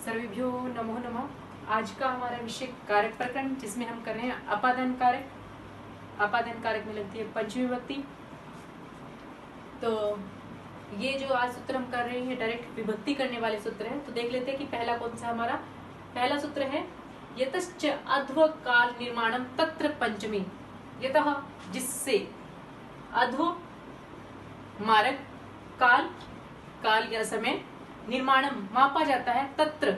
सर्वेभ्यो नमो नमः। आज का हमारा विषय कारक प्रकरण, जिसमें हम कर रहे हैं अपादान कारक। अपादान कारक में लगती है पंचमी विभक्ति। तो ये जो आज सूत्र हम कर रहे हैं डायरेक्ट विभक्ति करने वाले सूत्र है। तो देख लेते हैं कि पहला कौन सा हमारा पहला सूत्र है, यतश्च अध्व काल निर्माणम तत्र पंचमी। यतः जिससे, अध्व मारक, काल काल या समय, निर्माणम मापा जाता है, तत्र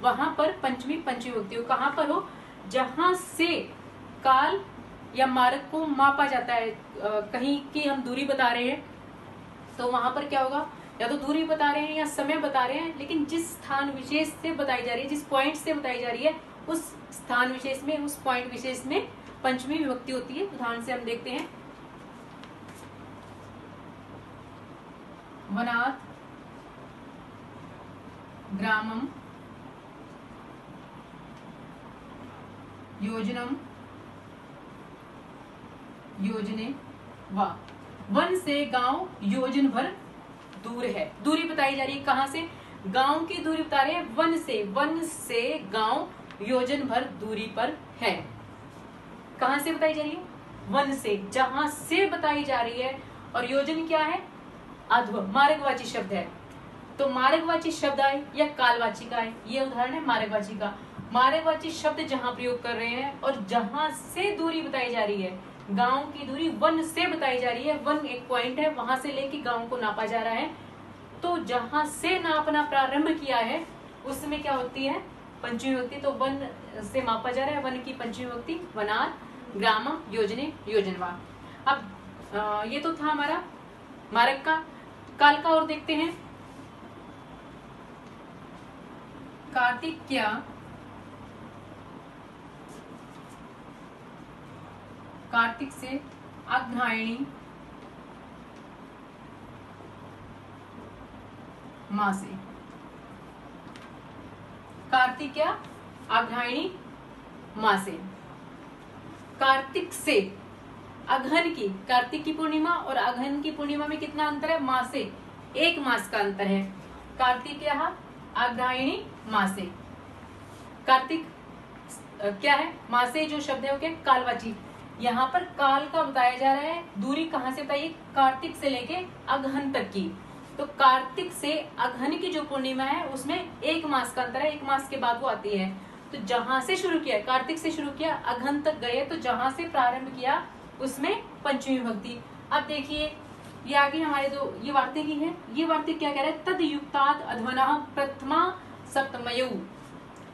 वहां पर पंचमी विभक्ति हो। कहां पर हो? जहां से काल या मारक को मापा जाता है। कहीं की हम दूरी बता रहे हैं तो वहां पर क्या होगा, या तो दूरी बता रहे हैं या समय बता रहे हैं, लेकिन जिस स्थान विशेष से बताई जा रही है, जिस पॉइंट से बताई जा रही है, उस स्थान विशेष में, उस पॉइंट विशेष में पंचमी विभक्ति होती है। उदाहरण से हम देखते हैं, वनात् ग्रामम योजनम योजने वा। वन से गांव योजन भर दूर है। दूरी बताई जा रही है, कहां से? गांव की दूरी बता रहे हैं, वन से। वन से गांव योजन भर दूरी पर है। कहां से बताई जा रही है? वन से। जहां से बताई जा रही है। और योजन क्या है? अध्व, मार्गवाची शब्द है। तो मार्गवाची शब्द आए या कालवाची का आए, ये उदाहरण है मार्गवाची का। मार्गवाची शब्द जहां प्रयोग कर रहे हैं और जहां से दूरी बताई जा रही है, गांव की दूरी वन से बताई जा रही है। वन एक पॉइंट है, वहां से लेके गांव को नापा जा रहा है। तो जहां से नापना प्रारंभ किया है उसमें क्या होती है? पंचमी विभक्ति। तो वन से मापा जा रहा है, वन की पंचमी विभक्ति वनात् ग्रामम योजने योजनवा। अब ये तो था हमारा मारक का। काल का और देखते हैं, कार्तिक्या कार्तिक से अग्रहायणी मासे। कार्तिक्या अग्रहायणी मासे। कार्तिक से अगहन की, कार्तिक की पूर्णिमा और अगहन की पूर्णिमा में कितना अंतर है? मासे, एक मास का अंतर है। कार्तिक्या अग्रहायणी मासे। कार्तिक क्या है? मासे जो शब्द है वो क्या? कालवाची। यहाँ पर काल का बताया जा रहा है। दूरी कहाँ से बताइए? कार्तिक से लेके अगहन तक की। तो कार्तिक से अगहन की जो पूर्णिमा है उसमें एक मास का अंतर है, एक मास के बाद वो आती है। तो जहां से शुरू किया, कार्तिक से शुरू किया, अगहन तक गए, तो जहां से प्रारंभ किया उसमें पंचमी विभक्ति। अब देखिए ये आगे हमारे जो ये वार्तिकी है, ये वार्तिक क्या कह रहा है? तद युक्तात् अध्वना प्रथमा सप्तमयौ।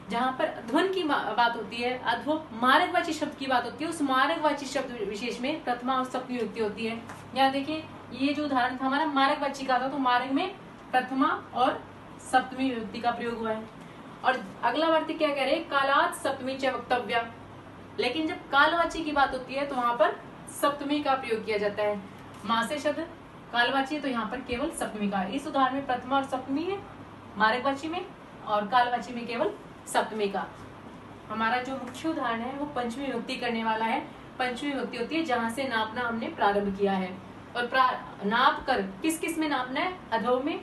जहां पर अध्वन की बात होती है, अध्व मार्गवाची शब्द की बात होती है, उस मार्गवाची शब्द विशेष में प्रथमा और सप्तमी विभक्ति होती है। यहाँ देखिए ये जो उदाहरण था हमारा मार्गवाची का था, तो मार्ग में प्रथमा और सप्तमी विभक्ति का प्रयोग हुआ है। और अगला वार्तिक क्या कह रहे हैं? कालात् सप्तमी च वक्तव्या। लेकिन जब कालवाची की बात होती है तो वहां पर सप्तमी का प्रयोग किया जाता है। मासे शब्द कालवाची है तो यहाँ पर केवल सप्तमी का। इस उदाहरण में प्रथमा और सप्तमी है मार्गवाची में, और कालवाची में केवल सप्तमी का। हमारा जो मुख्य उदाहरण है वो पंचमी विभक्ति करने वाला है। पंचमी विभक्ति होती है जहां से नापना हमने प्रारंभ किया है। और नाप कर किस किस में नापना है? अधो में,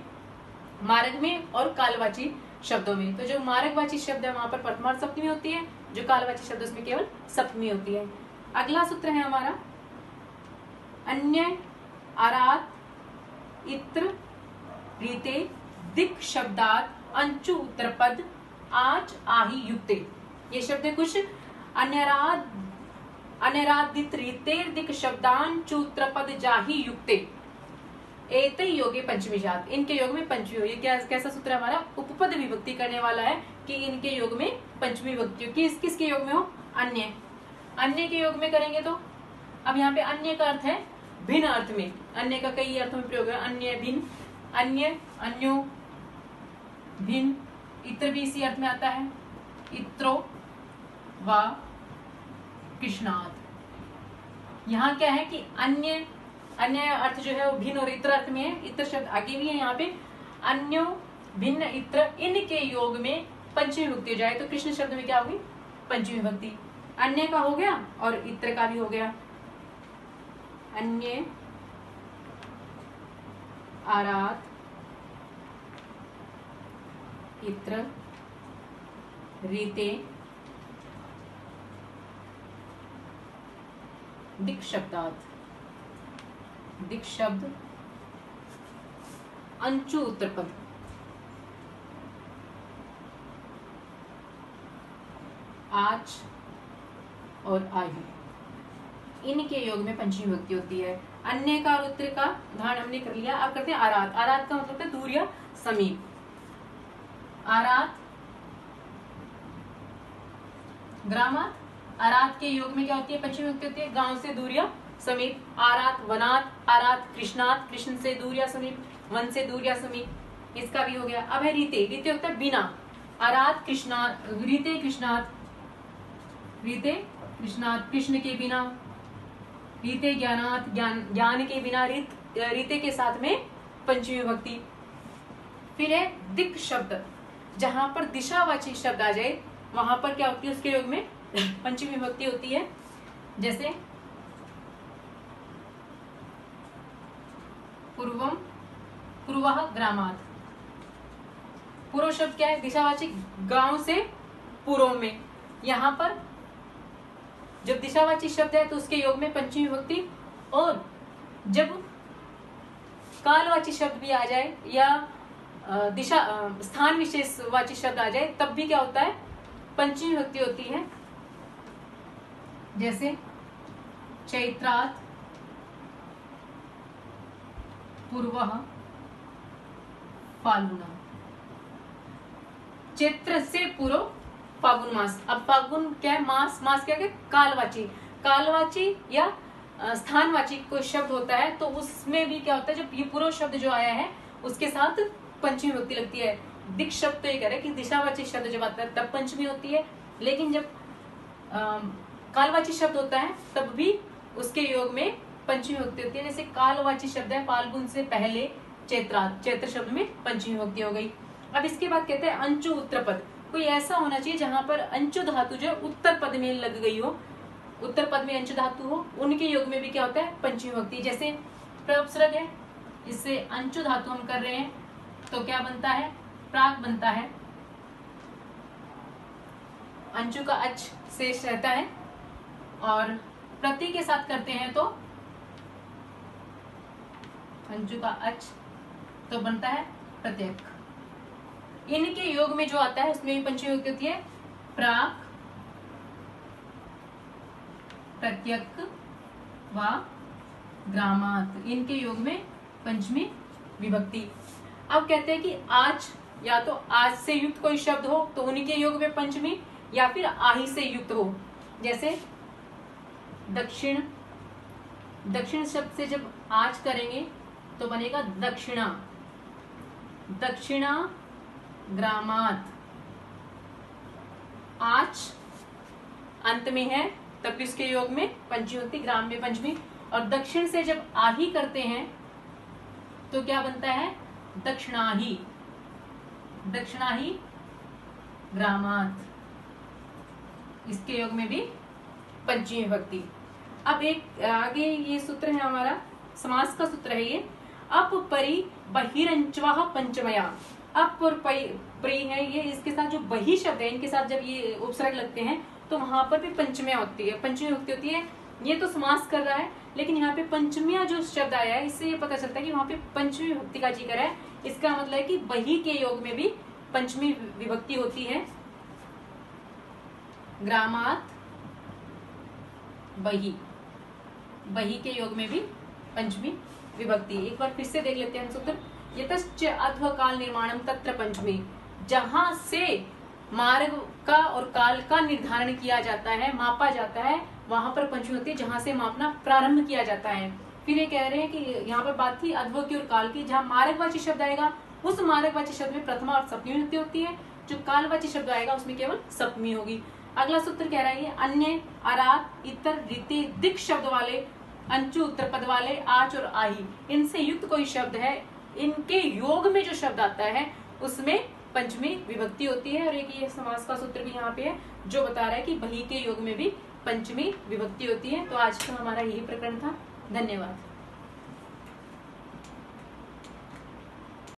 मार्ग में और कालवाची शब्दों में। तो जो मार्गवाची शब्द है वहां पर प्रथमा और सप्तमी होती है, जो कालवाची शब्द उसमें केवल सप्तमी होती है। अगला सूत्र है हमारा अन्य आरात इत्र रीते दिक शब्दात अंचु उत्तरपद आज आही युक्ते। ये शब्द है कुछ। अन्यरादित रीतेर दिक शब्दान चूत्रपद जाही युक्ते एते योगे पंचमी जात। इनके योग में पंचमी हो। ये क्या कैसा सूत्र है हमारा? उपपद विभक्ति करने वाला है कि इनके योग में पंचमी विभक्ति। किस किसके योग में हो? अन्य। अन्य के योग में करेंगे तो अब यहाँ पे अन्य का अर्थ है भिन्न अर्थ में। अन्य का कई अर्थों में प्रयोग है। अन्य, भिन्न, अन्य, अन्यो, भिन्न। इत्र भी इसी अर्थ में आता है, इत्रो व कृष्णात्। यहाँ क्या है कि अन्य, अन्य अर्थ जो है वो भिन्न और इत्र अर्थ में है। इत्र शब्द आगे भी है यहाँ पे। अन्यो, भिन्न, इत्र, इनके योग में पंचमी विभक्ति हो जाए तो कृष्ण शब्द में क्या होगी? पंचमी विभक्ति। अन्य का हो गया और इत्र का भी हो गया। अन्य आरात इत्र रीते, दिक् शब्दात, दिक् शब्द, अंचु उत्तरपद, आज और आयु, इनके योग में पंचमी विभक्ति होती है। अन्य का और उत्तर का उदाहरण हमने कर लिया। अब करते हैं आरात। आरात का मतलब है दूर या समीप। आरात, ग्रामात। आरात के योग में क्या होती है? पंचमी विभक्ति होती है, गांव से दूर या समीप। आरात वनात, आरात कृष्णात, कृष्ण से दूर या समीप, वन से दूर या समीप। इसका भी हो गया। अब है रीते। रीते होता है बिना। आरात कृष्णात, रीते कृष्णात, रीते कृष्णात, कृष्ण के बिना। रीते ज्ञानात, ज्ञान के बिना। रीते के साथ में पंचमी विभक्ति। फिर है दिक् शब्द, जहां पर दिशावाची शब्द आ जाए वहां पर क्या होती है? उसके योग में पंचमी विभक्ति होती है। जैसे पूर्वम, पूर्वः ग्रामात। पूर्व शब्द क्या है? दिशावाची, गांव से पूर्व में। यहां पर जब दिशावाची शब्द है तो उसके योग में पंचमी विभक्ति, और जब कालवाची शब्द भी आ जाए या दिशा स्थान विशेषवाची शब्द आ जाए तब भी क्या होता है? पंचमी विभक्ति होती है। जैसे चैत्रात, पूर्वः फाल्गुना। चैत्र से पूर्व फागुन मास। अब फागुन क्या है? मास। मास क्या है? कालवाची। कालवाची या स्थानवाची कोई शब्द होता है तो उसमें भी क्या होता है? जब ये पूर्व शब्द जो आया है उसके साथ पंचमी विभक्ति लगती है। दिक् शब्द तो ये कह रहा है कि दिशावाची शब्द जब आता है तब पंचमी होती है, लेकिन जब कालवाची शब्द होता है तब भी उसके योग में पंचमी विभक्ति होती है। जैसे कालवाची शब्द है फाल्गुन से पहले चैत्रात, चैत्र शब्द में पंचमी विभक्ति हो गई। अब इसके बाद कहते हैं अंचु उत्तरपद। कोई ऐसा होना चाहिए जहां पर अंचु धातु जो उत्तर पद में लग गई हो, उत्तर पद में अंचु धातु हो, उनके योग में भी क्या होता है? पंचमी विभक्ति। जैसे प्रउपसर्ग है, इससे अंचु धातु हम कर रहे हैं तो क्या बनता है? प्राक बनता है। अंचु का अच शेष रहता है, और प्रति के साथ करते हैं तो अंचु का अच तो बनता है प्रत्यक। इनके योग में जो आता है उसमें भी पंचमी विभक्ति होती है। प्राक, प्रत्यक व ग्रामात, इनके योग में पंचमी विभक्ति। अब कहते हैं कि आज, या तो आज से युक्त कोई शब्द हो तो उनके योग में पंचमी, या फिर आही से युक्त हो। जैसे दक्षिण। दक्षिण शब्द से जब आज करेंगे तो बनेगा दक्षिणा। दक्षिणा ग्रामात। आज अंत में है तब भी उसके योग में पंचमी होती, ग्राम में पंचमी। और दक्षिण से जब आही करते हैं तो क्या बनता है? दक्षिणाही। दक्षिणाही ग्रामात, इसके योग में भी पंचमी विभक्ति। अब एक आगे ये सूत्र है हमारा, समास का सूत्र है ये। अप परि बहिरंचवाह पंचमया। अप और परि है ये, इसके साथ जो बहि शब्द है इनके साथ जब ये उपसर्ग लगते हैं तो वहां पर भी पंचमिया होती है, पंचमी विभक्ति होती है। ये तो समास कर रहा है, लेकिन यहाँ पे पंचमिया जो शब्द आया है इससे ये पता चलता है कि वहां पे पंचमी विभक्ति का जिक्र है। इसका मतलब है कि बहि के योग में भी पंचमी विभक्ति होती है। ग्रामात बहि, बहि के योग में भी पंचमी विभक्ति। एक बार फिर से देख लेते हैं सूत्र। यतश्च अध्व काल निर्माणम तत्र पंचमी। जहां से मार्ग का और काल का निर्धारण किया जाता है, मापा जाता है, वहां पर पंचमी होती है। जहां से मापना प्रारंभ किया जाता है। फिर ये कह रहे हैं कि यहाँ पर बात थी अध्व की और काल की। जहाँ मार्गवाची शब्द आएगा उस मार्गवाची शब्द में प्रथमा और सप्तमी विभक्ति होती है। जो कालवाची शब्द आएगा उसमें केवल सप्तमी होगी। अगला सूत्र कह रहा है अन्य, अरात, इतर, रीति, दिक् शब्द वाले, अंचु उत्तर पद वाले, आच और आही, इनसे युक्त कोई शब्द है, इनके योग में जो शब्द आता है उसमें पंचमी विभक्ति होती है। और एक ये समास का सूत्र भी यहाँ पे है जो बता रहा है कि बहि के योग में भी पंचमी विभक्ति होती है। तो आज का हमारा यही प्रकरण था। धन्यवाद।